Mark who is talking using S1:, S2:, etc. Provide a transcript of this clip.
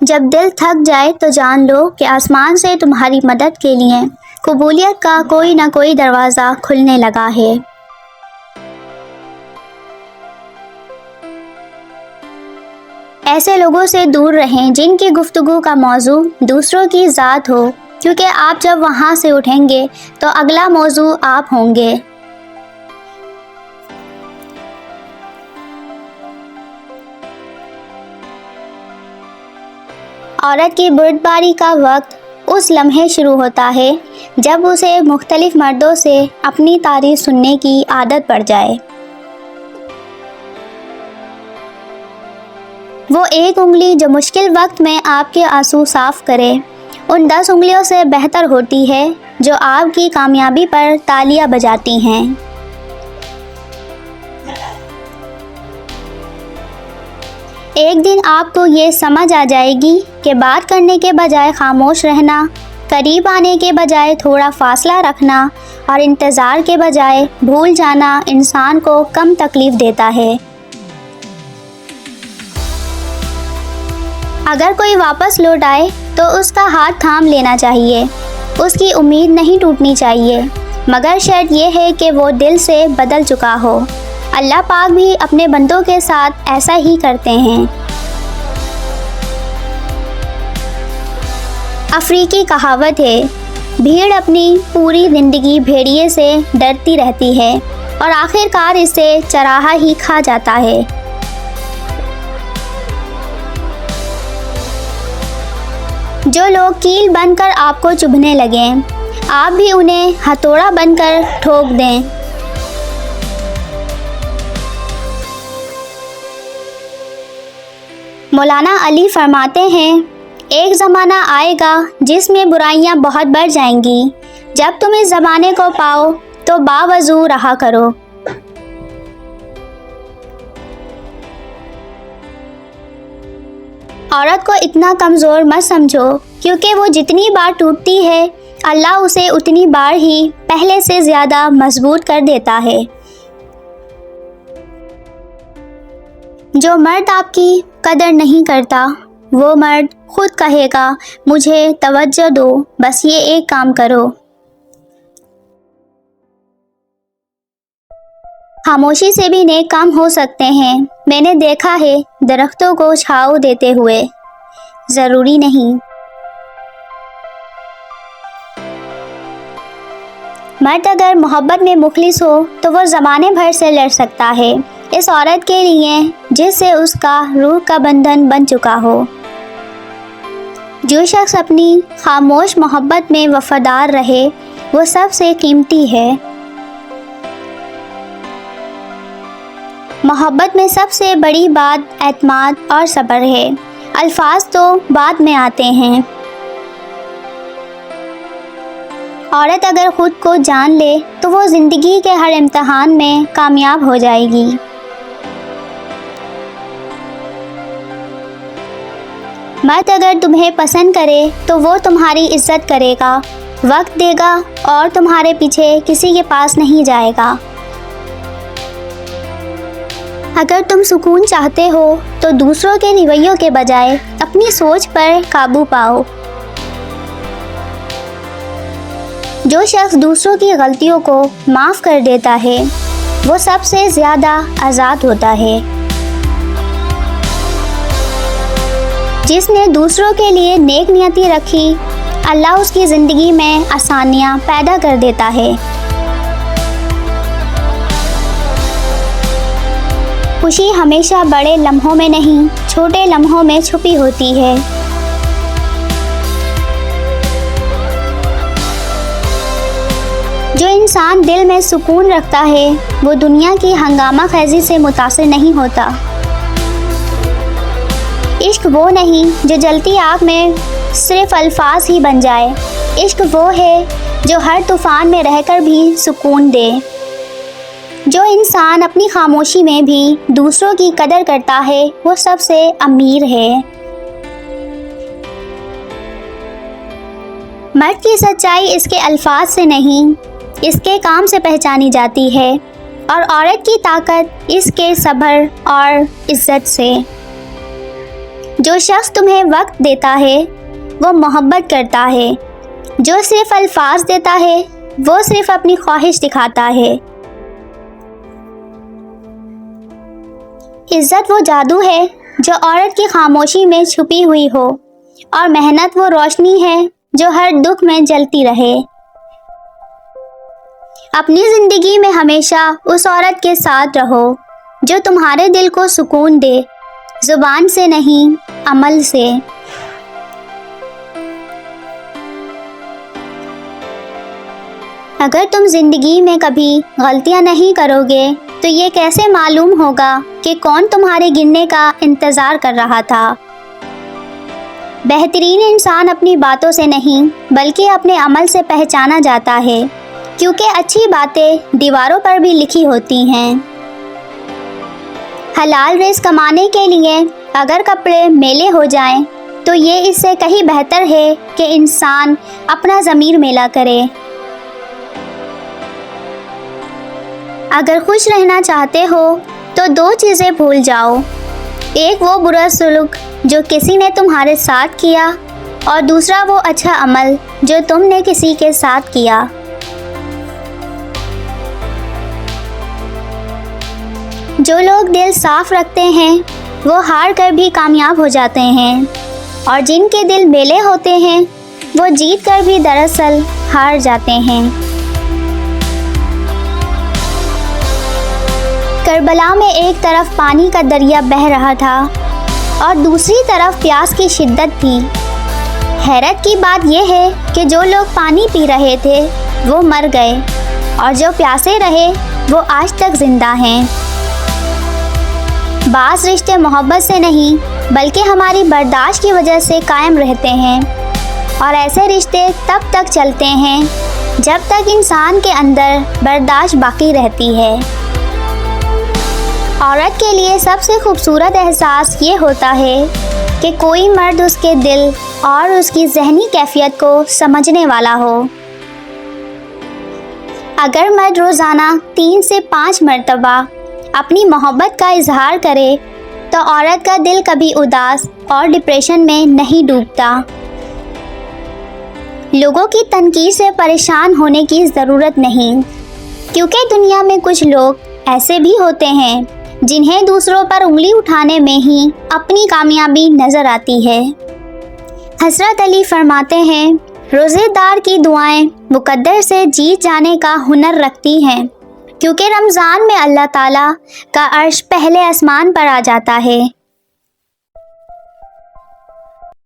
S1: جب دل تھک جائے تو جان لو کہ آسمان سے تمہاری مدد کے لیے قبولیت کا کوئی نہ کوئی دروازہ کھلنے لگا ہے۔ ایسے لوگوں سے دور رہیں جن کی گفتگو کا موضوع دوسروں کی ذات ہو، کیونکہ آپ جب وہاں سے اٹھیں گے تو اگلا موضوع آپ ہوں گے۔ عورت کی بردباری کا وقت اس لمحے شروع ہوتا ہے جب اسے مختلف مردوں سے اپنی تعریف سننے کی عادت پڑ جائے۔ وہ ایک انگلی جو مشکل وقت میں آپ کے آنسو صاف کرے ان 10 انگلیوں سے بہتر ہوتی ہے جو آپ کی کامیابی پر تالیاں بجاتی ہیں۔ ایک دن آپ کو یہ سمجھ آ جائے گی کہ بات کرنے کے بجائے خاموش رہنا، قریب آنے کے بجائے تھوڑا فاصلہ رکھنا اور انتظار کے بجائے بھول جانا انسان کو کم تکلیف دیتا ہے۔ اگر کوئی واپس لوٹ آئے تو اس کا ہاتھ تھام لینا چاہیے، اس کی امید نہیں ٹوٹنی چاہیے، مگر شرط یہ ہے کہ وہ دل سے بدل چکا ہو۔ اللہ پاک بھی اپنے بندوں کے ساتھ ایسا ہی کرتے ہیں۔ افریقی کہاوت ہے، بھیڑ اپنی پوری زندگی بھیڑیے سے ڈرتی رہتی ہے اور آخر کار اسے چراہا ہی کھا جاتا ہے۔ جو لوگ کیل بن کر آپ کو چبھنے لگیں، آپ بھی انہیں ہتھوڑا بن کر ٹھوک دیں۔ مولانا علی فرماتے ہیں، ایک زمانہ آئے گا جس میں برائیاں بہت بڑھ جائیں گی۔ جب تم اس زمانے کو پاؤ تو باوضو رہا کرو۔ عورت کو اتنا کمزور مت سمجھو، کیونکہ وہ جتنی بار ٹوٹتی ہے اللہ اسے اتنی بار ہی پہلے سے زیادہ مضبوط کر دیتا ہے۔ جو مرد آپ کی قدر نہیں کرتا وہ مرد خود کہے گا مجھے توجہ دو، بس یہ ایک کام کرو۔ خاموشی سے بھی نیک کام ہو سکتے ہیں۔ میں نے دیکھا ہے درختوں کو چھاؤں دیتے ہوئے، ضروری نہیں۔ مرد اگر محبت میں مخلص ہو تو وہ زمانے بھر سے لڑ سکتا ہے اس عورت کے لیے جس سے اس کا روح کا بندھن بن چکا ہو۔ جو شخص اپنی خاموش محبت میں وفادار رہے وہ سب سے قیمتی ہے۔ محبت میں سب سے بڑی بات اعتماد اور صبر ہے، الفاظ تو بعد میں آتے ہیں۔ عورت اگر خود کو جان لے تو وہ زندگی کے ہر امتحان میں کامیاب ہو جائے گی۔ مرد اگر تمہیں پسند کرے تو وہ تمہاری عزت کرے گا، وقت دے گا اور تمہارے پیچھے کسی کے پاس نہیں جائے گا۔ اگر تم سکون چاہتے ہو تو دوسروں کے رویوں کے بجائے اپنی سوچ پر قابو پاؤ۔ جو شخص دوسروں کی غلطیوں کو معاف کر دیتا ہے وہ سب سے زیادہ آزاد ہوتا ہے۔ جس نے دوسروں کے لیے نیک نیتی رکھی اللہ اس کی زندگی میں آسانیاں پیدا کر دیتا ہے۔ خوشی ہمیشہ بڑے لمحوں میں نہیں چھوٹے لمحوں میں چھپی ہوتی ہے۔ جو انسان دل میں سکون رکھتا ہے وہ دنیا کی ہنگامہ خیزی سے متاثر نہیں ہوتا۔ عشق وہ نہیں جو جلتی آگ میں صرف الفاظ ہی بن جائے، عشق وہ ہے جو ہر طوفان میں رہ کر بھی سکون دے۔ جو انسان اپنی خاموشی میں بھی دوسروں کی قدر کرتا ہے وہ سب سے امیر ہے۔ مرد کی سچائی اس کے الفاظ سے نہیں اس کے کام سے پہچانی جاتی ہے، اور عورت کی طاقت اس کے صبر اور عزت سے۔ جو شخص تمہیں وقت دیتا ہے وہ محبت کرتا ہے، جو صرف الفاظ دیتا ہے وہ صرف اپنی خواہش دکھاتا ہے۔ عزت وہ جادو ہے جو عورت کی خاموشی میں چھپی ہوئی ہو، اور محنت وہ روشنی ہے جو ہر دکھ میں جلتی رہے۔ اپنی زندگی میں ہمیشہ اس عورت کے ساتھ رہو جو تمہارے دل کو سکون دے، زبان سے نہیں، عمل سے۔ اگر تم زندگی میں کبھی غلطیاں نہیں کرو گے تو یہ کیسے معلوم ہوگا کہ کون تمہارے گرنے کا انتظار کر رہا تھا؟ بہترین انسان اپنی باتوں سے نہیں بلکہ اپنے عمل سے پہچانا جاتا ہے، کیونکہ اچھی باتیں دیواروں پر بھی لکھی ہوتی ہیں۔ حلال رزق کمانے کے لیے اگر کپڑے میلے ہو جائیں تو یہ اس سے کہیں بہتر ہے کہ انسان اپنا ضمیر میلا کرے۔ اگر خوش رہنا چاہتے ہو تو دو چیزیں بھول جاؤ، ایک وہ برا سلوک جو کسی نے تمہارے ساتھ کیا، اور دوسرا وہ اچھا عمل جو تم نے کسی کے ساتھ کیا۔ جو لوگ دل صاف رکھتے ہیں وہ ہار کر بھی کامیاب ہو جاتے ہیں، اور جن کے دل میلے ہوتے ہیں وہ جیت کر بھی دراصل ہار جاتے ہیں۔ کربلا میں ایک طرف پانی کا دریا بہہ رہا تھا اور دوسری طرف پیاس کی شدت تھی۔ حیرت کی بات یہ ہے کہ جو لوگ پانی پی رہے تھے وہ مر گئے، اور جو پیاسے رہے وہ آج تک زندہ ہیں۔ بعض رشتے محبت سے نہیں بلکہ ہماری برداشت کی وجہ سے قائم رہتے ہیں، اور ایسے رشتے تب تک چلتے ہیں جب تک انسان کے اندر برداشت باقی رہتی ہے۔ عورت کے لیے سب سے خوبصورت احساس یہ ہوتا ہے کہ کوئی مرد اس کے دل اور اس کی ذہنی کیفیت کو سمجھنے والا ہو۔ اگر مرد روزانہ 3 سے 5 مرتبہ اپنی محبت کا اظہار کرے تو عورت کا دل کبھی اداس اور ڈپریشن میں نہیں ڈوبتا۔ لوگوں کی تنقید سے پریشان ہونے کی ضرورت نہیں، کیونکہ دنیا میں کچھ لوگ ایسے بھی ہوتے ہیں جنہیں دوسروں پر انگلی اٹھانے میں ہی اپنی کامیابی نظر آتی ہے۔ حضرت علی فرماتے ہیں، روزے دار کی دعائیں مقدر سے جیت جانے کا ہنر رکھتی ہیں، کیونکہ رمضان میں اللہ تعالیٰ کا عرش پہلے آسمان پر آ جاتا ہے